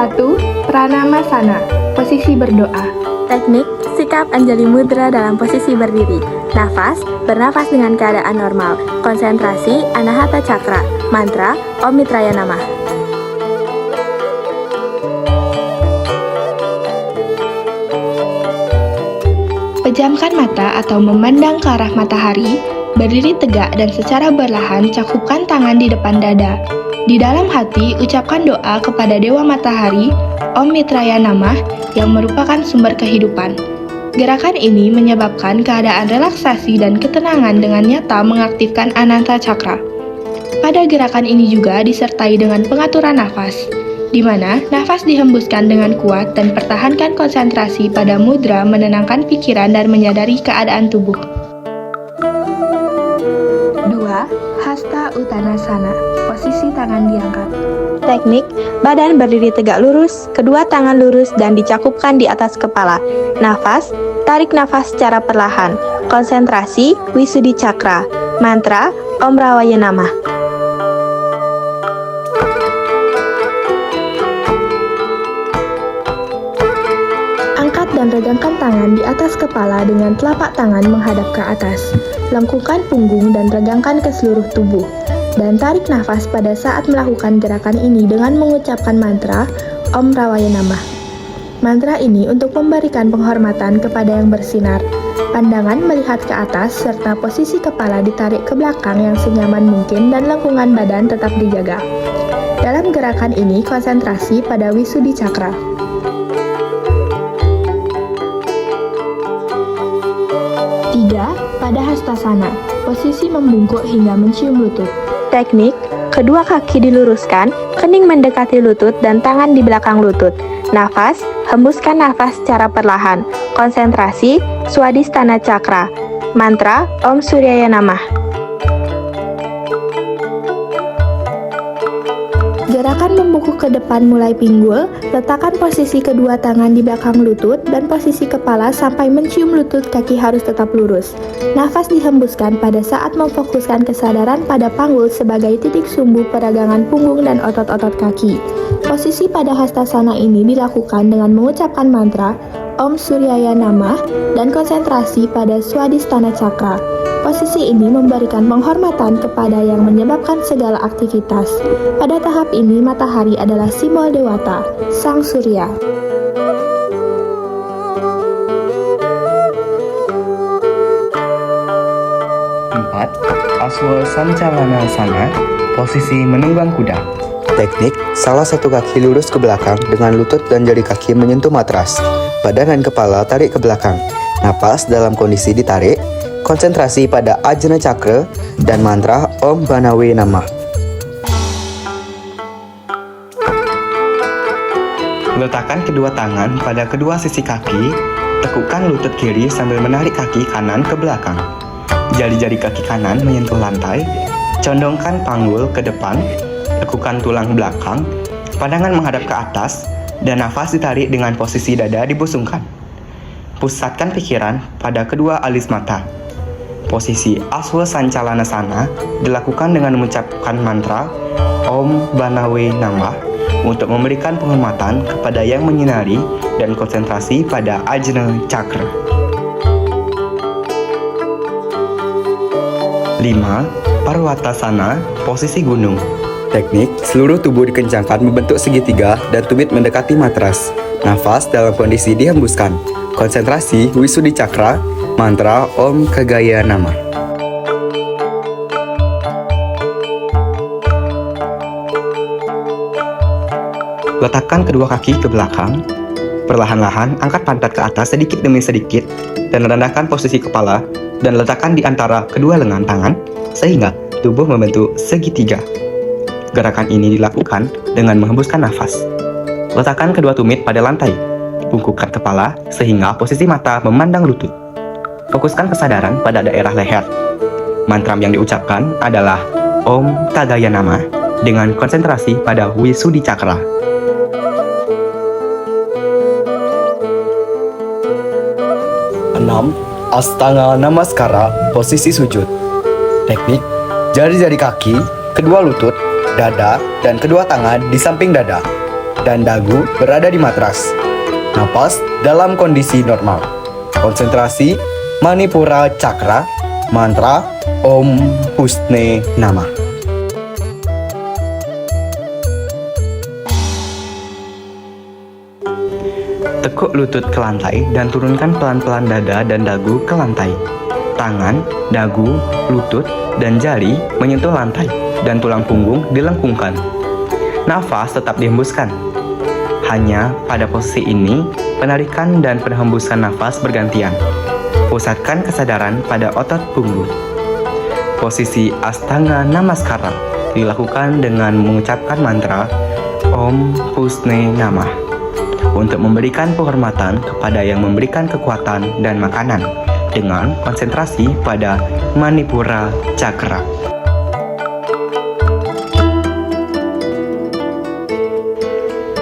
1. Pranamasana, posisi berdoa. Teknik, sikap Anjali Mudra dalam posisi berdiri. Nafas, bernafas dengan keadaan normal. Konsentrasi, Anahata Cakra. Mantra, Om Mitraya Namah. Pejamkan mata atau memandang ke arah matahari, berdiri tegak dan secara perlahan cakupkan tangan di depan dada. Di dalam hati, ucapkan doa kepada Dewa Matahari, Om Mitraya Namah, yang merupakan sumber kehidupan. Gerakan ini menyebabkan keadaan relaksasi dan ketenangan dengan nyata mengaktifkan Anahata Cakra. Pada gerakan ini juga disertai dengan pengaturan nafas, di mana nafas dihembuskan dengan kuat dan pertahankan konsentrasi pada mudra menenangkan pikiran dan menyadari keadaan tubuh. 2. Hasta Uttanasana, posisi tangan diangkat. Teknik, badan berdiri tegak lurus, kedua tangan lurus dan dicakupkan di atas kepala. Nafas, tarik nafas secara perlahan. Konsentrasi, Wisuddhi Cakra. Mantra, Om Rawaya Namah. Angkat dan regangkan tangan di atas kepala dengan telapak tangan menghadap ke atas. Lengkungkan punggung dan regangkan ke seluruh tubuh. Dan tarik nafas pada saat melakukan gerakan ini dengan mengucapkan mantra Om Rawaya Namah. Mantra ini untuk memberikan penghormatan kepada yang bersinar. Pandangan melihat ke atas serta posisi kepala ditarik ke belakang yang senyaman mungkin dan lengkungan badan tetap dijaga. Dalam gerakan ini konsentrasi pada Wisuddhi Cakra. 3. Pada Hastasana, posisi membungkuk hingga mencium lutut. Teknik, kedua kaki diluruskan, kening mendekati lutut dan tangan di belakang lutut. Nafas, hembuskan nafas secara perlahan. Konsentrasi, Swadhisthana Cakra. Mantra, Om Suryaya Namah. Gerakan membungkuk ke depan mulai pinggul, letakkan posisi kedua tangan di belakang lutut dan posisi kepala sampai mencium lutut, kaki harus tetap lurus. Nafas dihembuskan pada saat memfokuskan kesadaran pada panggul sebagai titik sumbu peragangan punggung dan otot-otot kaki. Posisi pada Hastasana ini dilakukan dengan mengucapkan mantra Om Suryaya Namah dan konsentrasi pada Swadhisthana Cakra. Posisi ini memberikan penghormatan kepada yang menyebabkan segala aktivitas. Pada tahap ini, matahari adalah simbol dewata, sang surya. Aswa Sancalanasana, posisi menunggang kuda. Teknik, salah satu kaki lurus ke belakang dengan lutut dan jari kaki menyentuh matras. Badan dan kepala tarik ke belakang. Napas dalam kondisi ditarik. Konsentrasi pada Ajna Cakra dan mantra Om Banawe Namah. Letakkan kedua tangan pada kedua sisi kaki, tekukkan lutut kiri sambil menarik kaki kanan ke belakang. Jari-jari kaki kanan menyentuh lantai, condongkan panggul ke depan, tekukan tulang belakang, pandangan menghadap ke atas, dan nafas ditarik dengan posisi dada dibusungkan. Pusatkan pikiran pada kedua alis mata. Posisi Aswa Sancalanasana dilakukan dengan mengucapkan mantra Om Banawe Namah untuk memberikan penghormatan kepada yang menyinari dan konsentrasi pada Ajna Cakra. 5. Parwatasana, posisi gunung. Teknik, seluruh tubuh dikencangkan membentuk segitiga dan tumit mendekati matras. Nafas dalam kondisi dihembuskan. Konsentrasi Wisuddhi Cakra, mantra Om Kagaya Namah. Letakkan kedua kaki ke belakang. Perlahan-lahan angkat pantat ke atas sedikit demi sedikit dan rendahkan posisi kepala dan letakkan di antara kedua lengan tangan sehingga tubuh membentuk segitiga. Gerakan ini dilakukan dengan menghembuskan nafas. Letakkan kedua tumit pada lantai. Bungkukkan kepala sehingga posisi mata memandang lutut. Fokuskan kesadaran pada daerah leher. Mantra yang diucapkan adalah Om Kagaya Namah dengan konsentrasi pada Wisuddhi Cakra. 6. Astanga Namaskara, posisi sujud. Teknik, jari-jari kaki, kedua lutut, dada, dan kedua tangan di samping dada. dan dagu berada di matras. Napas dalam kondisi normal. Konsentrasi Manipura Cakra. Mantra Om Pusne Namah. Tekuk lutut ke lantai dan turunkan pelan-pelan dada dan dagu ke lantai. Tangan, dagu, lutut, dan jari menyentuh lantai dan tulang punggung dilengkungkan. Nafas tetap dihembuskan. Hanya pada posisi ini, penarikan dan penghembusan nafas bergantian. Pusatkan kesadaran pada otot punggung. Posisi Astanga Namaskara dilakukan dengan mengucapkan mantra Om Pusne Namah untuk memberikan penghormatan kepada yang memberikan kekuatan dan makanan dengan konsentrasi pada Manipura Cakra.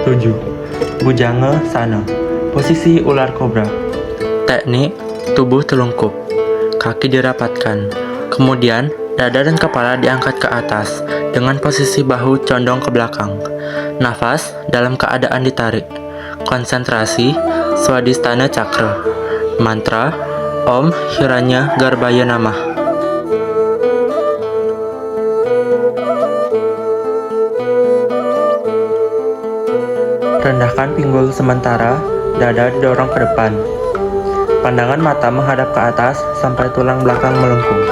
Tujuh, Bujanga Sana, posisi ular kobra. Teknik tubuh telungkup, kaki dirapatkan, kemudian dada dan kepala diangkat ke atas dengan posisi bahu condong ke belakang. Nafas dalam keadaan ditarik. Konsentrasi Swadhisthana Cakra. Mantra Om Hiranya Garbhaya Namah. Rendahkan pinggul sementara, dada didorong ke depan. Pandangan mata menghadap ke atas sampai tulang belakang melengkung.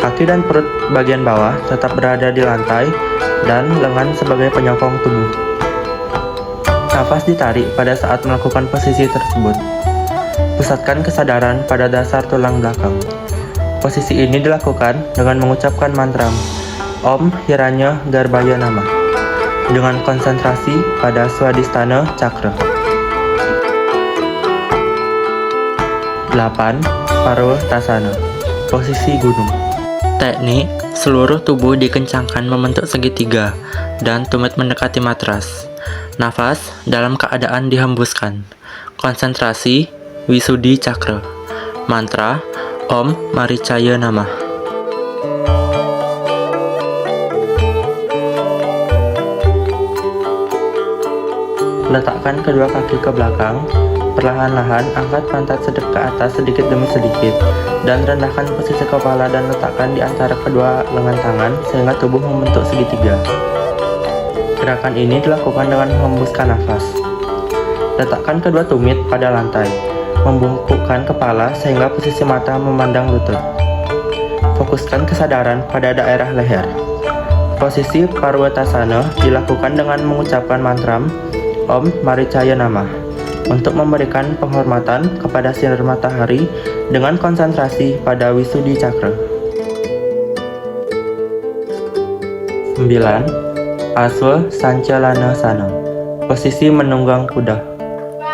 Kaki dan perut bagian bawah tetap berada di lantai dan lengan sebagai penyokong tubuh. Nafas ditarik pada saat melakukan posisi tersebut. Pusatkan kesadaran pada dasar tulang belakang. Posisi ini dilakukan dengan mengucapkan mantra Om Hiranya Garbhaya Namah dengan konsentrasi pada Swadhisthana Cakra. 8. Parvatasana, posisi gunung. Teknik seluruh tubuh dikencangkan membentuk segitiga dan tumit mendekati matras. Nafas dalam keadaan dihembuskan. Konsentrasi Wisudi Cakra. Mantra Om Maricaya Namah. Letakkan kedua kaki ke belakang. Perlahan-lahan angkat pantat sedek ke atas sedikit demi sedikit dan rendahkan posisi kepala dan letakkan di antara kedua lengan tangan sehingga tubuh membentuk segitiga. Gerakan ini dilakukan dengan menghembuskan nafas. Letakkan kedua tumit pada lantai, membungkukkan kepala sehingga posisi mata memandang lutut. Fokuskan kesadaran pada daerah leher. Posisi Parvatasana dilakukan dengan mengucapkan mantra Om Maricaya Namah untuk memberikan penghormatan kepada sinar matahari dengan konsentrasi pada Wisudi Cakra. 9. Aswa Sancalana Sana, posisi menunggang kuda.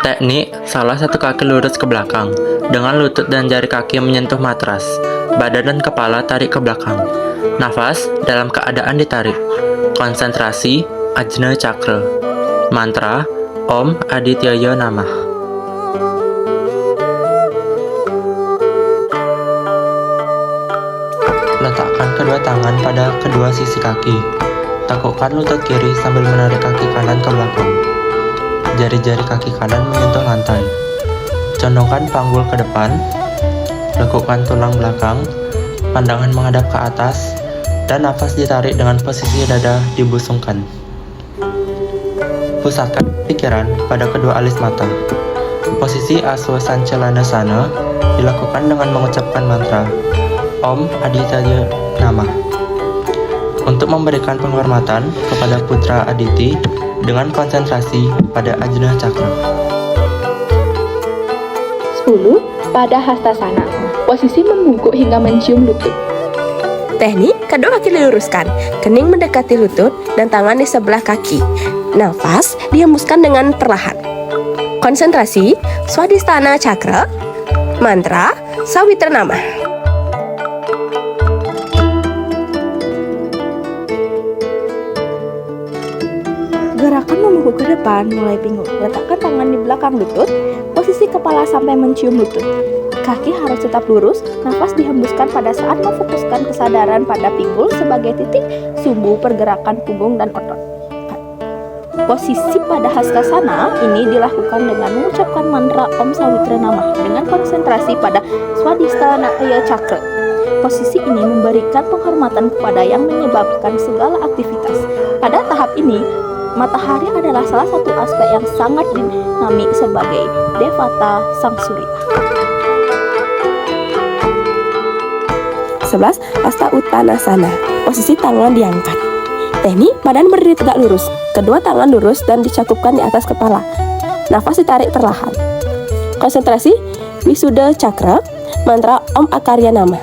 Teknik salah satu kaki lurus ke belakang dengan lutut dan jari kaki menyentuh matras. Badan dan kepala tarik ke belakang. Nafas dalam keadaan ditarik. Konsentrasi Ajna Cakra. Mantra Om Adityaya Namah. Letakkan kedua tangan pada kedua sisi kaki. Tekukkan lutut kiri sambil menarik kaki kanan ke belakang. Jari-jari kaki kanan menyentuh lantai. Condongkan panggul ke depan. Lekukkan tulang belakang. Pandangan menghadap ke atas. Dan nafas ditarik dengan posisi dada dibusungkan. Pusatkan pikiran pada kedua alis mata. Posisi Aswa Sancalana Sana dilakukan dengan mengucapkan mantra Om Adityaya Namah untuk memberikan penghormatan kepada putra Aditi dengan konsentrasi pada Ajna Cakra. 10. Pada Hastasana, posisi membungkuk hingga mencium lutut. Teknik kedua kaki diluruskan, kening mendekati lutut dan tangan di sebelah kaki. Nafas dihembuskan dengan perlahan. Konsentrasi Swadhisthana Cakra. Mantra Sawitra Namah. Gerakan membungkuk ke depan mulai pinggul. Letakkan tangan di belakang lutut, posisi kepala sampai mencium lutut. Kaki harus tetap lurus, nafas dihembuskan pada saat memfokuskan kesadaran pada pinggul sebagai titik sumbu pergerakan punggung dan otot. Posisi pada Haskasana ini dilakukan dengan mengucapkan mantra Om Sawitra Namah dengan konsentrasi pada Swadhisthana Cakra. Posisi ini memberikan penghormatan kepada yang menyebabkan segala aktivitas. Pada tahap ini, matahari adalah salah satu aspek yang sangat dinamik sebagai Devata Sang Surya. 11. Hasta Uttanasana. Posisi tangan diangkat. Teknik badan berdiri tegak lurus. Kedua tangan lurus dan dicakupkan di atas kepala. Nafas ditarik perlahan. Konsentrasi Wisuddha Cakra, mantra Om Akarya Nama.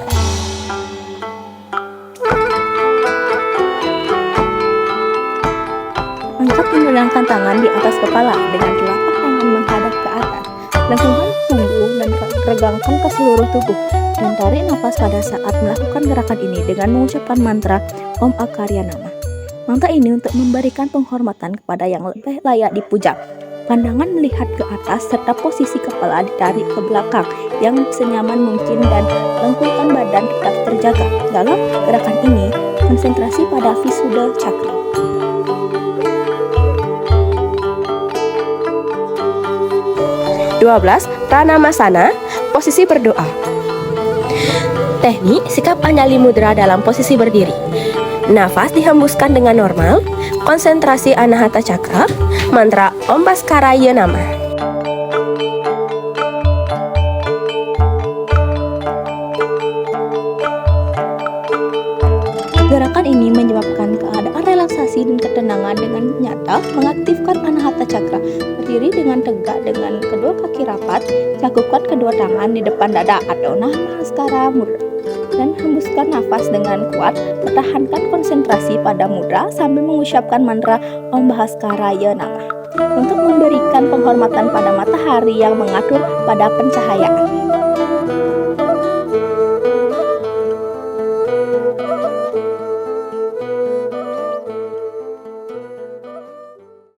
Angkat menurunkan tangan di atas kepala dengan telapak tangan menghadap ke atas. Lengkungkan punggung dan regangkan ke seluruh tubuh. Dan tarik nafas pada saat melakukan gerakan ini dengan mengucapkan mantra Om Akarya Nama. Mantra ini untuk memberikan penghormatan kepada yang lebih layak dipuja. Pandangan melihat ke atas serta posisi kepala ditarik ke belakang yang senyaman mungkin dan lengkungkan badan tetap terjaga. Dalam gerakan ini, konsentrasi pada Wisuddha Cakra. 12. Pranamasana, posisi berdoa. Teknik sikap Anjali Mudra dalam posisi berdiri. Nafas dihembuskan dengan normal. Konsentrasi Anahata Cakra, mantra Om Bhaskaraya Namah. Gerakan ini menyebabkan keadaan relaksasi dan ketenangan dengan nyata, mengaktifkan Anahata Cakra. Berdiri dengan tegak dengan kedua kaki rapat, cakupkan kedua tangan di depan dada atau Namaskara Mudra. Dan hembuskan nafas dengan kuat, pertahankan konsentrasi pada mudra sambil mengucapkan mantra Om Bhaskaraya Namah untuk memberikan penghormatan pada matahari yang mengatur pada pencahayaan.